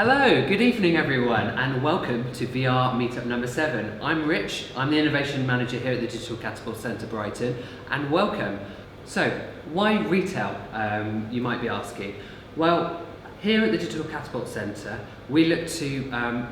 Hello, good evening everyone, and welcome to VR Meetup number 7. I'm Rich, I'm the Innovation Manager here at the Digital Catapult Centre Brighton, and welcome. So, why retail, you might be asking? Well, here at the Digital Catapult Centre, we look to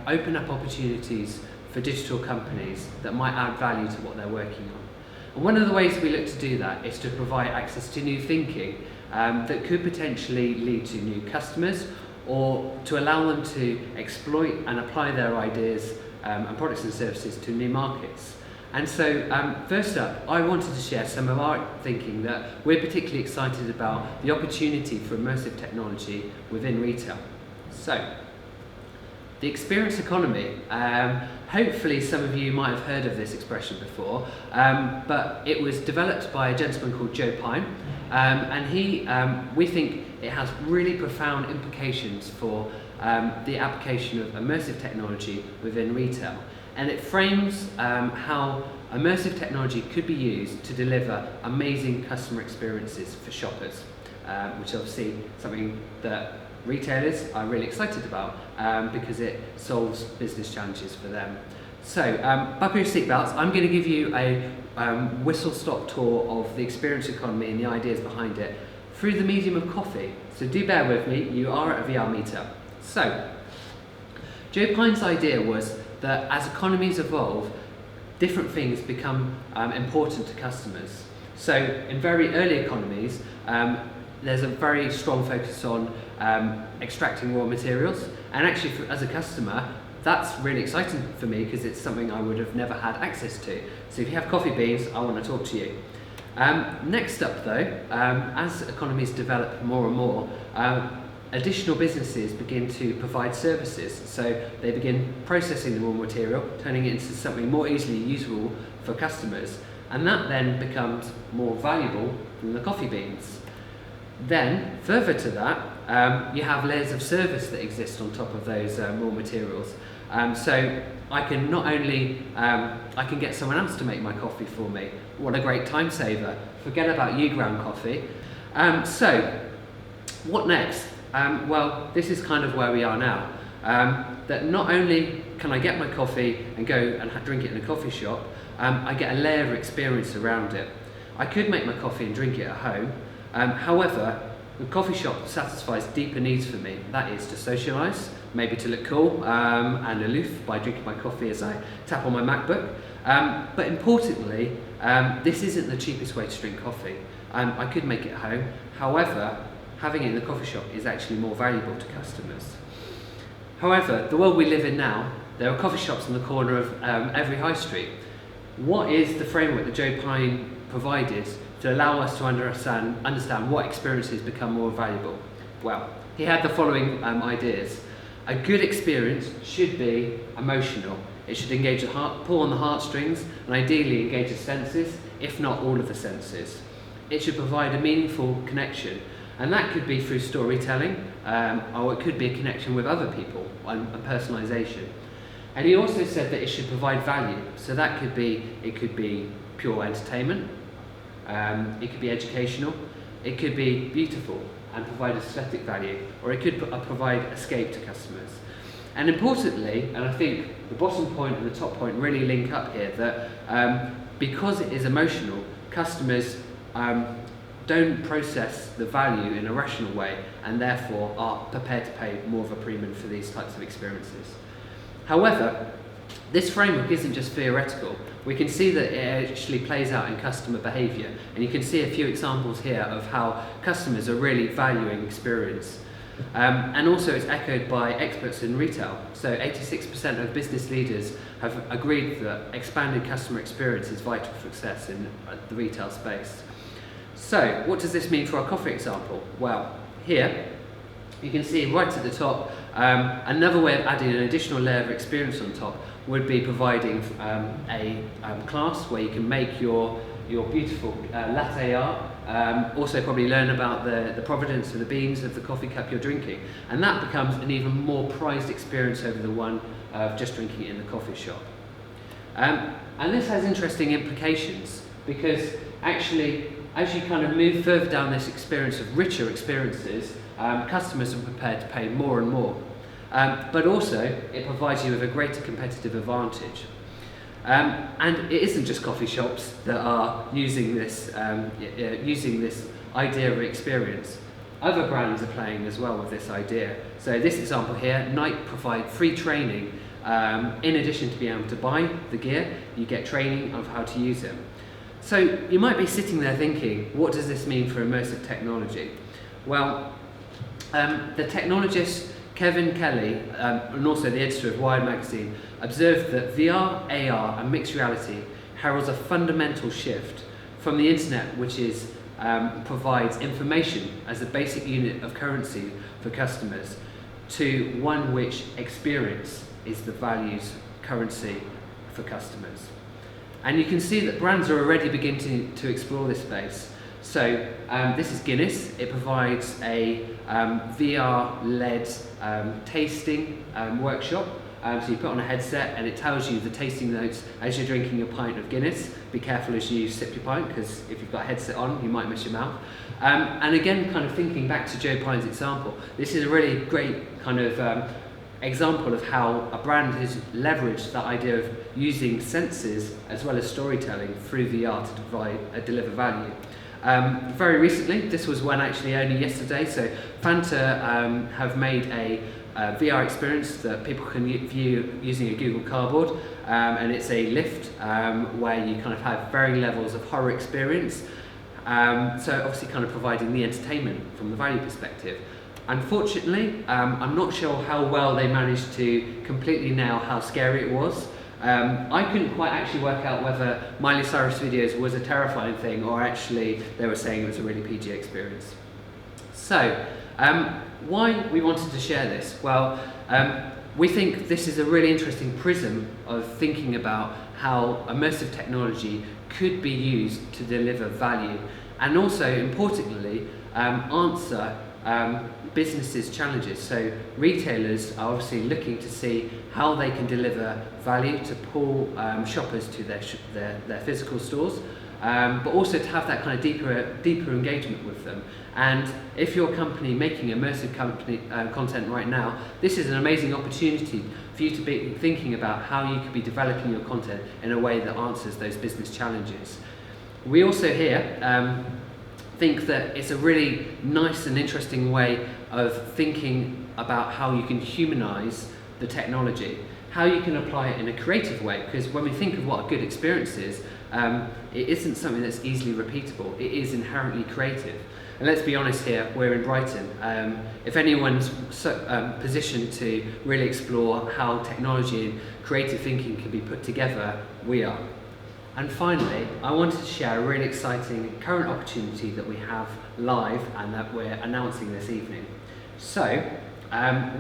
open up opportunities for digital companies that might add value to what they're working on. And one of the ways we look to do that is to provide access to new thinking that could potentially lead to new customers, or to allow them to exploit and apply their ideas and products and services to new markets. And so first up, I wanted to share some of our thinking that we're particularly excited about the opportunity for immersive technology within retail. So, the experience economy, hopefully some of you might have heard of this expression before, but it was developed by a gentleman called Joe Pine, and we think it has really profound implications for the application of immersive technology within retail. And it frames how immersive technology could be used to deliver amazing customer experiences for shoppers, which is obviously something that retailers are really excited about because it solves business challenges for them. So, buckle your seatbelts. I'm going to give you a whistle-stop tour of the experience economy and the ideas behind it through the medium of coffee. So do bear with me, you are at a VR meetup. So, Joe Pine's idea was that as economies evolve, different things become important to customers. So, in very early economies, there's a very strong focus on extracting raw materials, and actually as a customer, that's really exciting for me because it's something I would have never had access to. So if you have coffee beans, I want to talk to you. Next up though, as economies develop more and more, additional businesses begin to provide services. So they begin processing the raw material, turning it into something more easily usable for customers, and that then becomes more valuable than the coffee beans. Then, further to that, you have layers of service that exist on top of those raw materials. So I can not only, I can get someone else to make my coffee for me. What a great time saver. Forget about you ground coffee. So, what next? Well, this is kind of where we are now. That not only can I get my coffee and go and drink it in a coffee shop, I get a layer of experience around it. I could make my coffee and drink it at home. However, the coffee shop satisfies deeper needs for me. That is to socialise, maybe to look cool and aloof by drinking my coffee as I tap on my MacBook. But importantly, this isn't the cheapest way to drink coffee. I could make it at home. However, having it in the coffee shop is actually more valuable to customers. However, the world we live in now, there are coffee shops on the corner of every high street. What is the framework that Joe Pine provided to allow us to understand what experiences become more valuable? Well, he had the following ideas. A good experience should be emotional. It should engage the heart, pull on the heartstrings, and ideally engage the senses, if not all of the senses. It should provide a meaningful connection, and that could be through storytelling, or it could be a connection with other people and personalisation. And he also said that it should provide value. So that could be, it could be pure entertainment, it could be educational, it could be beautiful and provide aesthetic value, or it could provide escape to customers. And importantly, and I think the bottom point and the top point really link up here, that because it is emotional, customers don't process the value in a rational way and therefore are prepared to pay more of a premium for these types of experiences. However, this framework isn't just theoretical. We can see that it actually plays out in customer behaviour, and you can see a few examples here of how customers are really valuing experience. And also it's echoed by experts in retail. So 86% of business leaders have agreed that expanded customer experience is vital for success in the retail space. So what does this mean for our coffee example? Well, here you can see right at the top, another way of adding an additional layer of experience on top would be providing a class where you can make your beautiful latte art, also probably learn about the provenance of the beans of the coffee cup you're drinking, and that becomes an even more prized experience over the one of just drinking it in the coffee shop. And this has interesting implications because actually as you kind of move further down this experience of richer experiences, customers are prepared to pay more and more. but also it provides you with a greater competitive advantage. And it isn't just coffee shops that are using this idea of experience. Other brands are playing as well with this idea. So this example here, Nike provide free training. In addition to being able to buy the gear, you get training of how to use it. So you might be sitting there thinking, what does this mean for immersive technology? Well, the technologist Kevin Kelly, and also the editor of Wired magazine, observed that VR, AR and mixed reality heralds a fundamental shift from the internet, which provides information as a basic unit of currency for customers, to one which experience is the values currency for customers. And you can see that brands are already beginning to explore this space. So this is Guinness. It provides a VR-led tasting workshop. So you put on a headset and it tells you the tasting notes as you're drinking a pint of Guinness. Be careful as you sip your pint, because if you've got a headset on, you might miss your mouth. And again, kind of thinking back to Joe Pine's example, this is a really great kind of example of how a brand has leveraged that idea of using senses as well as storytelling through VR to deliver value. Very recently, this was one actually only yesterday, so Fanta have made a VR experience that people can view using a Google Cardboard, and it's a lift where you kind of have varying levels of horror experience, so obviously kind of providing the entertainment from the value perspective. Unfortunately, I'm not sure how well they managed to completely nail how scary it was. I couldn't quite actually work out whether Miley Cyrus videos was a terrifying thing or actually they were saying it was a really PG experience. So, why we wanted to share this? Well, we think this is a really interesting prism of thinking about how immersive technology could be used to deliver value, and also, importantly, answer businesses' challenges. So retailers are obviously looking to see how they can deliver value to pull shoppers to their physical stores, but also to have that kind of deeper engagement with them. And if you're a company making immersive content right now, this is an amazing opportunity for you to be thinking about how you could be developing your content in a way that answers those business challenges. We also here think that it's a really nice and interesting way of thinking about how you can humanize the technology, how you can apply it in a creative way, because when we think of what a good experience is, it isn't something that's easily repeatable. It is inherently creative. And let's be honest here, we're in Brighton. If anyone's positioned to really explore how technology and creative thinking can be put together, we are. And finally, I wanted to share a really exciting current opportunity that we have live and that we're announcing this evening. So,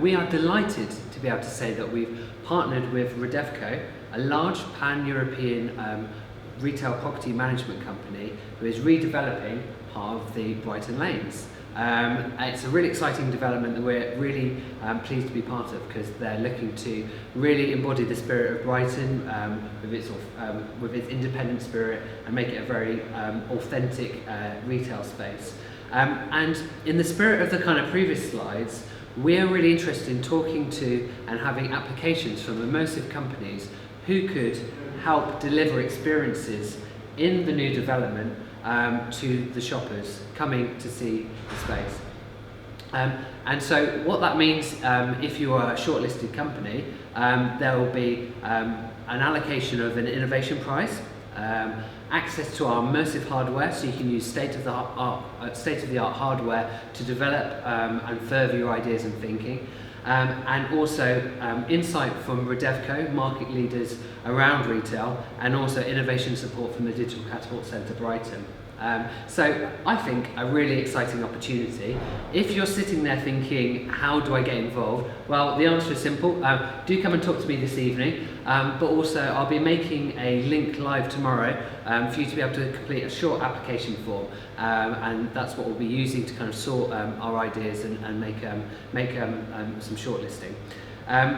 we are delighted to be able to say that we've partnered with Redevco, a large pan-European retail property management company who is redeveloping part of the Brighton lanes. It's a really exciting development that we're really pleased to be part of, because they're looking to really embody the spirit of Brighton with its independent spirit and make it a very authentic retail space. And in the spirit of the kind of previous slides, we're really interested in talking to and having applications from immersive companies who could help deliver experiences in the new development to the shoppers coming to see the space. And so what that means, if you are a shortlisted company, there will be an allocation of an innovation prize, access to our immersive hardware, so you can use state-of-the-art hardware to develop and further your ideas and thinking. And also insight from Redevco, market leaders around retail, and also innovation support from the Digital Catapult Centre Brighton. So I think a really exciting opportunity. If you're sitting there thinking, how do I get involved? Well, the answer is simple. Do come and talk to me this evening, but also I'll be making a link live tomorrow for you to be able to complete a short application form, and that's what we'll be using to kind of sort our ideas and make some shortlisting.